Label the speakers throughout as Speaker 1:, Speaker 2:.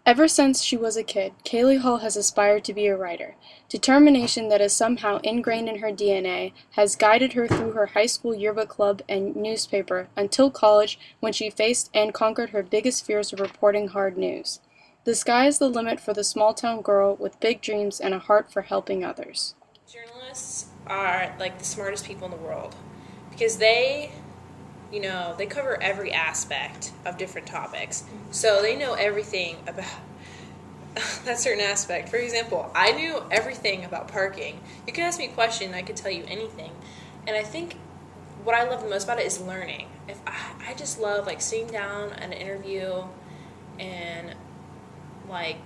Speaker 1: Ever since she was a kid, Kalea Hall has aspired to be a writer. Determination that is somehow ingrained in her DNA has guided her through her high school yearbook club and newspaper until college, when she faced and conquered her biggest fears of reporting hard news. The sky is the limit for the small-town girl with big dreams and a heart for helping others.
Speaker 2: Journalists are like the smartest people in the world because they cover every aspect of different topics. So they know everything about that certain aspect. For example, I knew everything about parking. You could ask me a question, I could tell you anything. And I think what I love the most about it is learning. If I just love like sitting down at an interview and like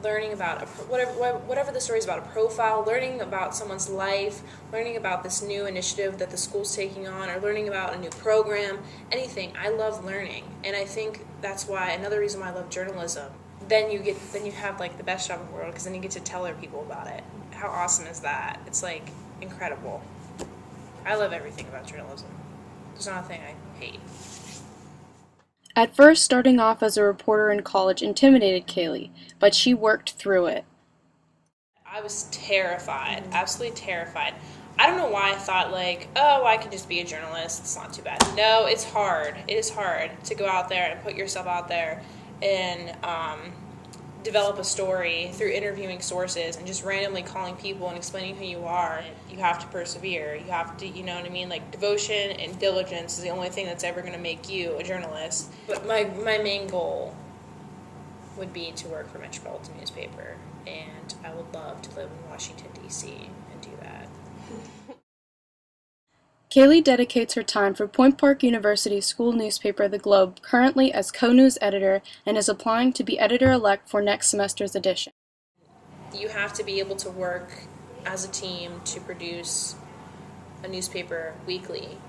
Speaker 2: learning about whatever the story is about, a profile, learning about someone's life, learning about this new initiative that the school's taking on, or learning about a new program, anything. I love learning, and I think that's why another reason why I love journalism. Then you have like the best job in the world because then you get to tell other people about it. How awesome is that? It's like incredible. I love everything about journalism. There's not a thing I hate.
Speaker 1: At first, starting off as a reporter in college intimidated Kalea, but she worked through it.
Speaker 2: I was terrified, absolutely terrified. I don't know why I thought like, oh, I can just be a journalist. It's not too bad. No, it's hard. It is hard to go out there and put yourself out there and develop a story through interviewing sources and just randomly calling people and explaining who you are. You have to persevere. You have to, you know what I mean? Like devotion and diligence is the only thing that's ever going to make you a journalist. But my main goal would be to work for Metropolitan Newspaper, and I would love to live in Washington, D.C. and do that.
Speaker 1: Kalea dedicates her time for Point Park University's school newspaper, The Globe, currently as co-news editor, and is applying to be editor-elect for next semester's edition.
Speaker 2: You have to be able to work as a team to produce a newspaper weekly,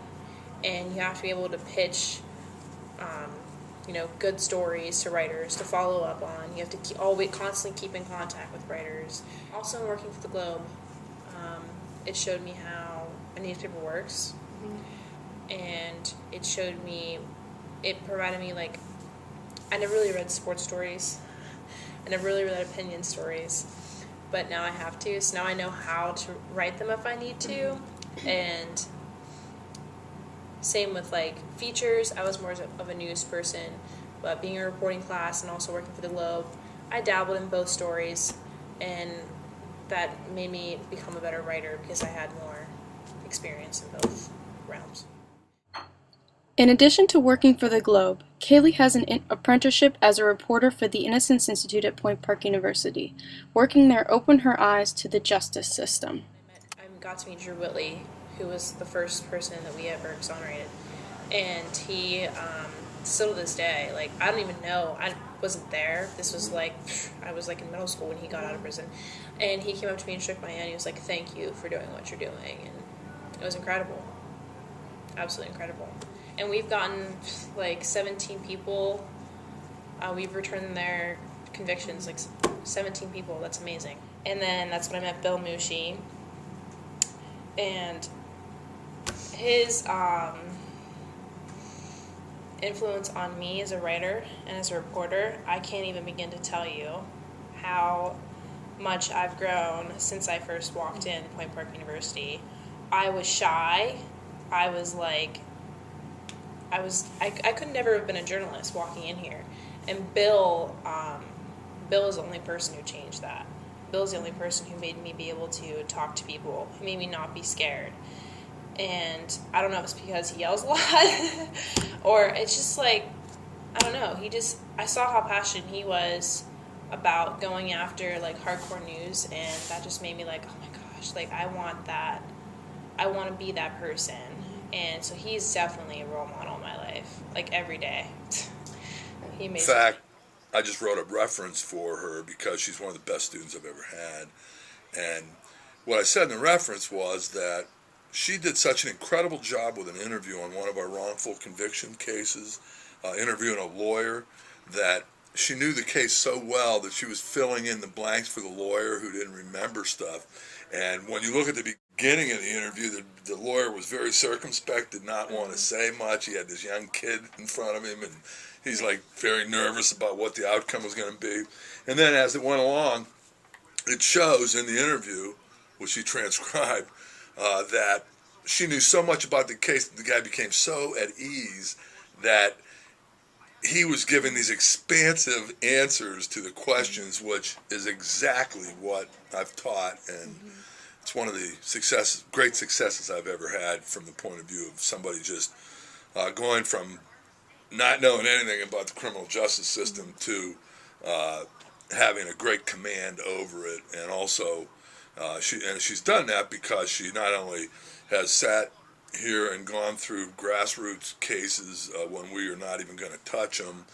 Speaker 2: and you have to be able to pitch good stories to writers to follow up on. You have to always constantly keep in contact with writers. Also, in working for The Globe, it showed me how a newspaper works, and it provided me, like, I never really read sports stories, I never really read opinion stories, but now I have to, so now I know how to write them if I need to, and same with, like, features. I was more of a news person, but being in a reporting class and also working for The Globe, I dabbled in both stories, and that made me become a better writer because I had more experience in both realms.
Speaker 1: In addition to working for The Globe, Kalea has an apprenticeship as a reporter for the Innocence Institute at Point Park University. Working there opened her eyes to the justice system.
Speaker 2: I got to meet Drew Whitley, who was the first person that we ever exonerated, and he, still to this day, like, I don't even know, I wasn't there. This was like, I was like in middle school when he got out of prison, and he came up to me and shook my hand. He was like, thank you for doing what you're doing, and it was incredible, absolutely incredible. And we've gotten like 17 people, we've returned their convictions, like 17 people. That's amazing. And then that's when I met Bill Mushi, and his influence on me as a writer and as a reporter, I can't even begin to tell you how much I've grown since I first walked in Point Park University. I was shy. I could never have been a journalist walking in here. And Bill is the only person who changed that. Bill's the only person who made me be able to talk to people, who made me not be scared. And I don't know if it's because he yells a lot or it's just like, I don't know, I saw how passionate he was about going after like hardcore news, and that just made me like, oh my gosh, like I want that. I want to be that person. And so he's definitely a role model in my life, like every day.
Speaker 3: In fact, I just wrote a reference for her because she's one of the best students I've ever had. And what I said in the reference was that she did such an incredible job with an interview on one of our wrongful conviction cases, interviewing a lawyer, that she knew the case so well that she was filling in the blanks for the lawyer who didn't remember stuff. And when you look at the beginning of the interview, the lawyer was very circumspect, did not want to say much. He had this young kid in front of him, and he's like very nervous about what the outcome was going to be. And then as it went along, it shows in the interview, which she transcribed, that she knew so much about the case that the guy became so at ease that he was giving these expansive answers to the questions, which is exactly what I've taught, and it's one of the great successes I've ever had from the point of view of somebody just going from not knowing anything about the criminal justice system to having a great command over it, and also she's done that because she not only has sat here and gone through grassroots cases when we are not even going to touch them,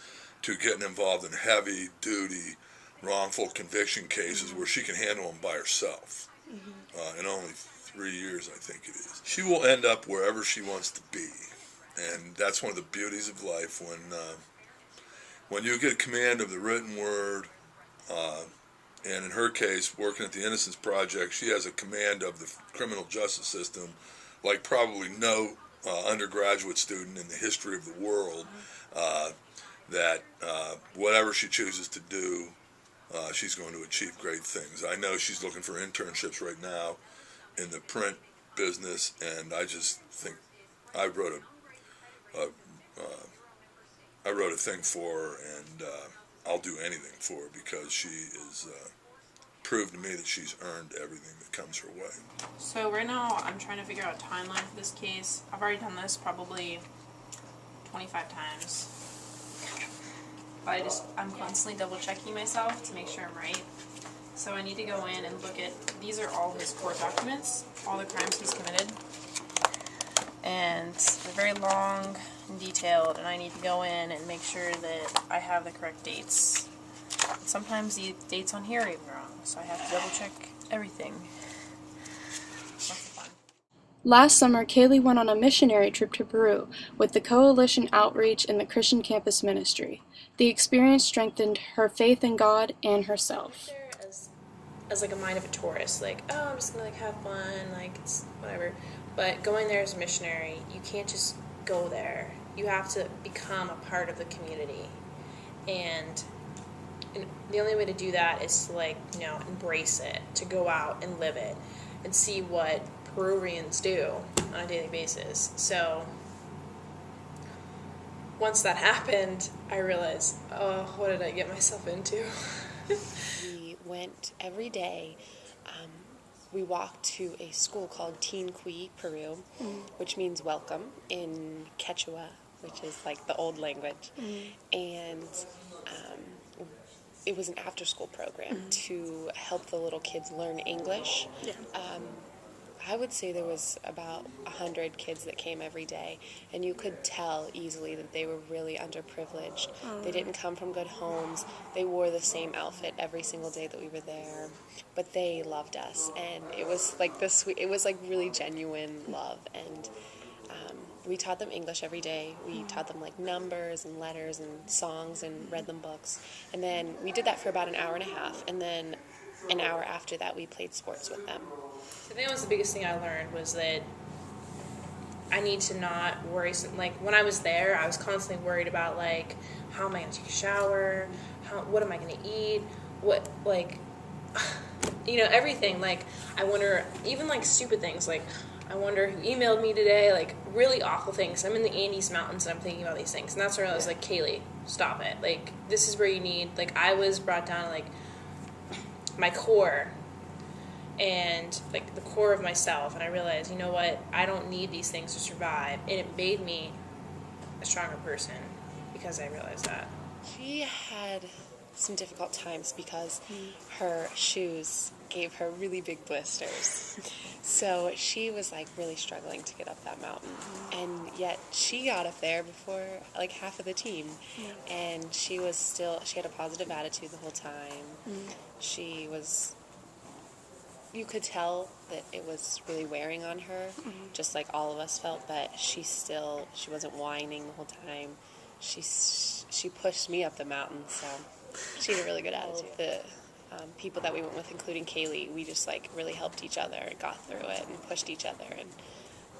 Speaker 3: to getting involved in heavy duty wrongful conviction cases where she can handle them by herself in only 3 years, I think it is. She will end up wherever she wants to be, and that's one of the beauties of life when you get command of the written word. And in her case, working at the Innocence Project, she has a command of the criminal justice system like probably no undergraduate student in the history of the world, that whatever she chooses to do, she's going to achieve great things. I know she's looking for internships right now in the print business, and I just think I wrote a thing for her, and I'll do anything for her because she is proved to me that she's earned everything that comes her way.
Speaker 2: So right now I'm trying to figure out a timeline for this case. I've already done this probably 25 times. But I'm constantly double checking myself to make sure I'm right. So I need to go in and look at, these are all his court documents, all the crimes he's committed. And they're very long and detailed, and I need to go in and make sure that I have the correct dates. Sometimes the dates on here are even wrong, so I have to double check everything. Lots of fun.
Speaker 1: Last summer, Kaylee went on a missionary trip to Peru with the Coalition Outreach and the Christian Campus Ministry. The experience strengthened her faith in God and herself.
Speaker 2: There as like a mind of a tourist, like, oh, I'm just gonna like have fun, like it's whatever. But going there as a missionary, you can't just go there. You have to become a part of the community, and the only way to do that is to, like, you know, embrace it, to go out and live it, and see what Peruvians do on a daily basis. So once that happened, I realized, oh, what did I get myself into?
Speaker 4: We went every day. We walked to a school called Tinqui, Peru, which means welcome in Quechua, which is like the old language. And it was an after-school program to help the little kids learn English.
Speaker 1: Yeah.
Speaker 4: I would say there was about 100 kids that came every day, and you could tell easily that they were really underprivileged. They didn't come from good homes. They wore the same outfit every single day that we were there, but they loved us, and it was like this. It was like really genuine love, and we taught them English every day. We taught them like numbers and letters and songs and read them books, and then we did that for about an hour and a half, and then an hour after that we played sports with them.
Speaker 2: I think that was the biggest thing I learned, was that I need to not worry. Like, when I was there, I was constantly worried about, like, how am I going to take a shower? What am I going to eat? What, like, you know, everything. Like, I wonder, even, like, stupid things. Like, I wonder who emailed me today. Like, really awful things. I'm in the Andes Mountains, and I'm thinking about these things. And that's where I was like, Kaylee, stop it. Like, this is where you need, like, I was brought down to, like, my core, and like the core of myself, and I realized, you know what, I don't need these things to survive, and it made me a stronger person because I realized that.
Speaker 4: She had some difficult times because her shoes gave her really big blisters. So she was like really struggling to get up that mountain. And yet she got up there before like half of the team. And she had a positive attitude the whole time. She was, you could tell that it was really wearing on her, just like all of us felt, but she wasn't whining the whole time. She pushed me up the mountain, so she had a really good attitude. people that we went with, including Kaylee, we just like really helped each other and got through it and pushed each other, and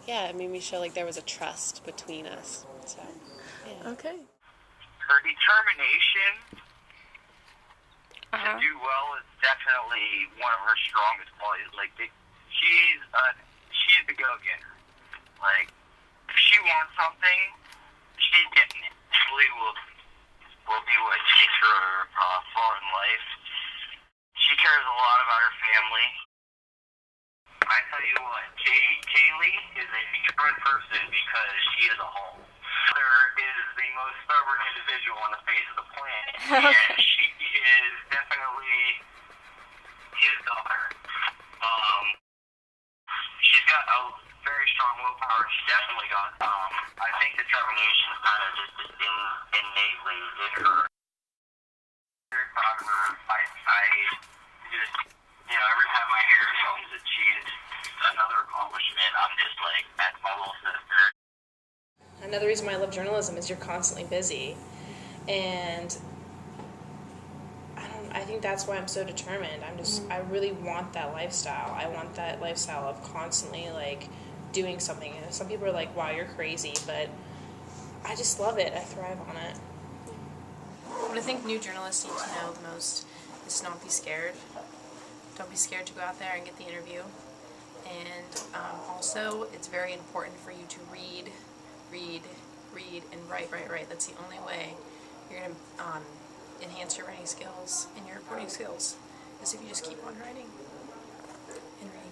Speaker 4: yeah, it made me feel like there was a trust between us. So yeah.
Speaker 1: Okay.
Speaker 5: Her determination to
Speaker 1: Uh-huh.
Speaker 5: do well is definitely one of her strongest qualities. Like she's the go-getter. Like if she wants something, she's getting it. Julie will be what takes her far in life. She cares a lot about her family. I tell you what, Kaylee is a determined person because she is a home. Mother is the most stubborn individual on the face of the planet, and she is definitely his daughter. She's got a very strong willpower. She definitely got. I think determination is kind of just innately in her. Very proud of her. I just, every time I hear songs that she's another accomplishment, I'm just like, that's my little sister.
Speaker 2: Another reason why I love journalism is you're constantly busy, and I think that's why I'm so determined. I really want that lifestyle. I want that lifestyle of constantly like doing something. And some people are like, "Wow, you're crazy," but I just love it. I thrive on it. What I think new journalists need to know the most is to not be scared. Don't be scared to go out there and get the interview. And also, it's very important for you to read, and write. That's the only way you're going to enhance your writing skills and your reporting skills, is if you just keep on writing and reading.